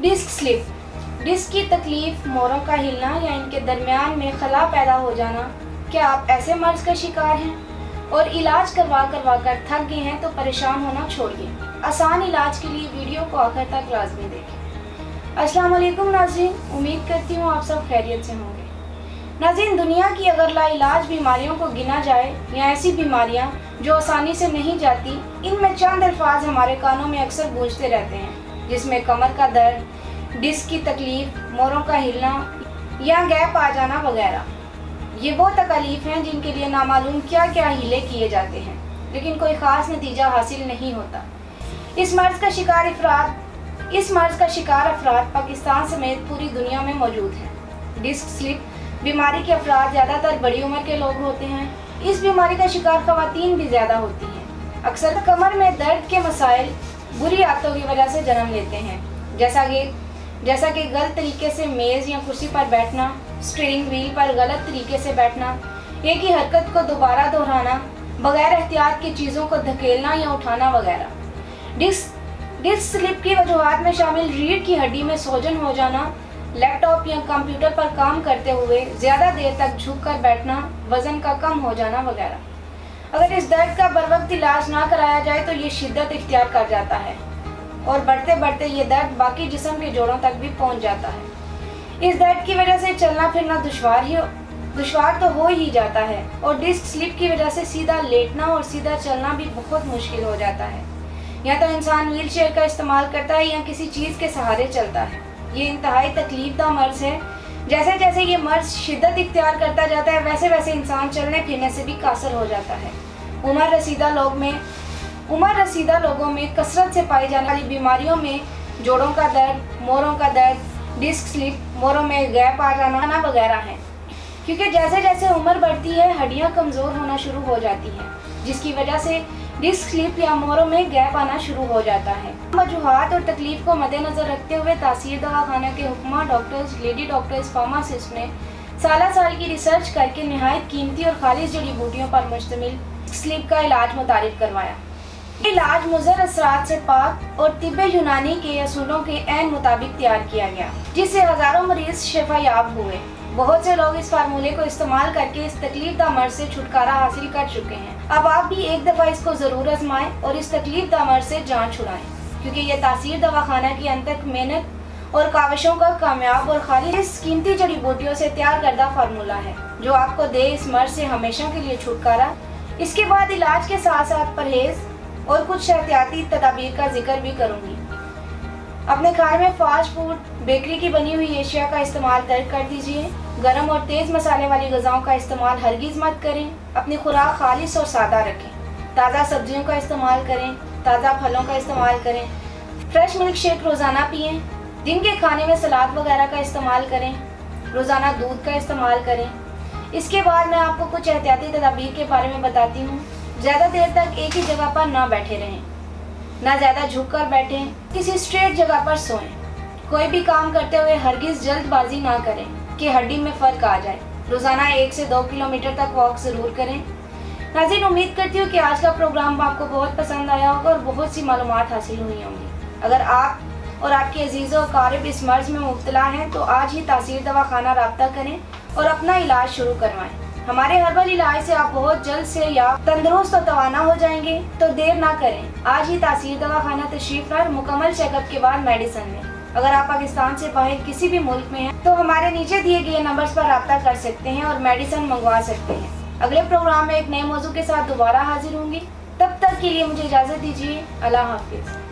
Disc slip, disc की तकलीफ, मोरों का हिलना या इनके दरमियान में खला पैदा हो जाना। क्या आप ऐसे मर्ज का शिकार हैं और इलाज करवा कर थक गए हैं तो परेशान होना छोड़िए। आसान इलाज के लिए वीडियो को आखिर तक लाजमी देखें। अस्सलाम वालेकुम नाज़रीन, उम्मीद करती हूँ आप सब खैरियत से होंगे। नाज़रीन, दुनिया की अगर लाइलाज बीमारियों को गिना जाए या ऐसी बीमारियाँ जो आसानी से नहीं जाती, इनमें चंद अल्फाज हमारे कानों में अक्सर गूंजते रहते हैं, जिसमें कमर का दर्द, डिस्क की तकलीफ, मोरों का हिलना या गैप आ जाना वगैरह। ये वो तकलीफ हैं जिनके लिए नामालूम क्या क्या हीले किए जाते हैं, लेकिन कोई ख़ास नतीजा हासिल नहीं होता। इस मर्ज़ का शिकार अफराद पाकिस्तान समेत पूरी दुनिया में मौजूद हैं। डिस्क स्लिप बीमारी के अफराद ज़्यादातर बड़ी उम्र के लोग होते हैं। इस बीमारी का शिकार ख़वातीन भी ज़्यादा होती हैं। अक्सर कमर में दर्द के मसाइल बुरी आदतों की वजह से जन्म लेते हैं, जैसा कि गलत तरीके से मेज़ या कुर्सी पर बैठना, स्टीयरिंग व्हील पर गलत तरीके से बैठना, एक ही हरकत को दोबारा दोहराना, बगैर एहतियात की चीज़ों को धकेलना या उठाना वगैरह। डिस्क स्लिप की वजूहात में शामिल रीढ़ की हड्डी में सोजन हो जाना, लैपटॉप या कंप्यूटर पर काम करते हुए ज़्यादा देर तक झुक कर बैठना, वज़न का कम हो जाना वगैरह। अगर इस दर्द का बरवक्त इलाज ना कराया जाए तो ये शिद्दत इख्तियार कर जाता है और बढ़ते बढ़ते ये दर्द बाकी जिस्म के जोड़ों तक भी पहुंच जाता है। इस दर्द की वजह से चलना फिरना दुश्वार तो हो ही जाता है और डिस्क स्लिप की वजह से सीधा लेटना और सीधा चलना भी बहुत मुश्किल हो जाता है। या तो इंसान व्हील चेयर का इस्तेमाल करता है या किसी चीज़ के सहारे चलता है। ये इंतहाई तकलीफदा मर्ज है। जैसे जैसे ये मर्ज शिद्दत इख्तियार करता जाता है, वैसे वैसे इंसान चलने फिरने से भी कासर हो जाता है। उम्र रसीदा लोगों में कसरत से पाई जाने वाली बीमारियों में जोड़ों का दर्द, मोरों का दर्द, डिस्क स्लिप, मोरों में गैप आ जाना वगैरह हैं। क्योंकि जैसे जैसे उम्र बढ़ती है हड्डियां कमज़ोर होना शुरू हो जाती हैं, जिसकी वजह से डिस्क स्लिप या मोरों में गैप आना शुरू हो जाता है। वजूहात और तकलीफ को मद्देनज़र रखते हुए तासीर दवाखाना के हुक्मा डॉक्टर्स, लेडी डॉक्टर्स, फार्मासिस्ट ने साल की रिसर्च करके नहायत कीमती और खालिश जड़ी बूटियों पर मुश्तमिल स्लिप का इलाज मुतारिफ करवाया। इलाज मुज़र असरात से पाक और तिब्बे यूनानी के असूलों के ऐन मुताबिक तैयार किया गया, जिससे हज़ारों मरीज शिफायाब हुए। बहुत से लोग इस फार्मूले को इस्तेमाल करके इस तकलीफदा मर्ज से छुटकारा हासिल कर चुके हैं। अब आप भी एक दफ़ा इसको ज़रूर आजमाएं और इस तकलीफदा मर्ज से जान छुड़ाएं, क्योंकि यह तासीर दवाखाना की अनथक मेहनत और काविशों का कामयाब और खालिश कीमती जड़ी बूटियों से तैयार करदा फार्मूला है, जो आपको दे इस मर्ज से हमेशा के लिए छुटकारा। इसके बाद इलाज के साथ साथ परहेज़ और कुछ एहतियाती तदाबीर का जिक्र भी करूंगी। अपने खाने में फास्ट फूड, बेकरी की बनी हुई एशिया का इस्तेमाल तर्क कर दीजिए। गरम और तेज़ मसाले वाली ग़िज़ाओं का इस्तेमाल हरगिज़ मत करें। अपनी खुराक खालिश और सादा रखें। ताज़ा सब्जियों का इस्तेमाल करें, ताज़ा फलों का इस्तेमाल करें। फ्रेश मिल्क शेक रोज़ाना पिएँ। दिन के खाने में सलाद वगैरह का इस्तेमाल करें। रोज़ाना दूध का इस्तेमाल करें। इसके बाद मैं आपको कुछ एहतियाती तदाबीर के बारे में बताती हूँ। ज़्यादा देर तक एक ही जगह पर ना बैठे रहें, ना ज़्यादा झुक कर बैठें, किसी स्ट्रेट जगह पर सोएं। कोई भी काम करते हुए हरगिज़ जल्दबाजी ना करें कि हड्डी में फ़र्क आ जाए। रोज़ाना 1 से 2 किलोमीटर तक वॉक ज़रूर करें। नाज़रीन, उम्मीद करती हूँ कि आज का प्रोग्राम आपको बहुत पसंद आया होगा और बहुत सी मालूमात हासिल हुई होंगी। अगर आप और आपके अजीज़ों और क़ारिब इस मर्ज़ में मुब्तला हैं तो आज ही तासीर दवाखाना राब्ता करें और अपना इलाज शुरू करवाएं। हमारे हर्बल इलाज से आप बहुत जल्द से या तंदुरुस्त और तवाना हो जाएंगे, तो देर ना करें। आज ही तासीर दवाखाना तशरीफ लाएं मुकम्मल चेकअप के बाद मेडिसिन लें। अगर आप पाकिस्तान से बाहर किसी भी मुल्क में हैं तो हमारे नीचे दिए गए नंबर्स पर रब्ता कर सकते हैं और मेडिसिन मंगवा सकते हैं। अगले प्रोग्राम में एक नए मौजू के साथ दोबारा हाजिर होंगी। तब तक के लिए मुझे इजाज़त दीजिए। अल्लाह हाफिज़।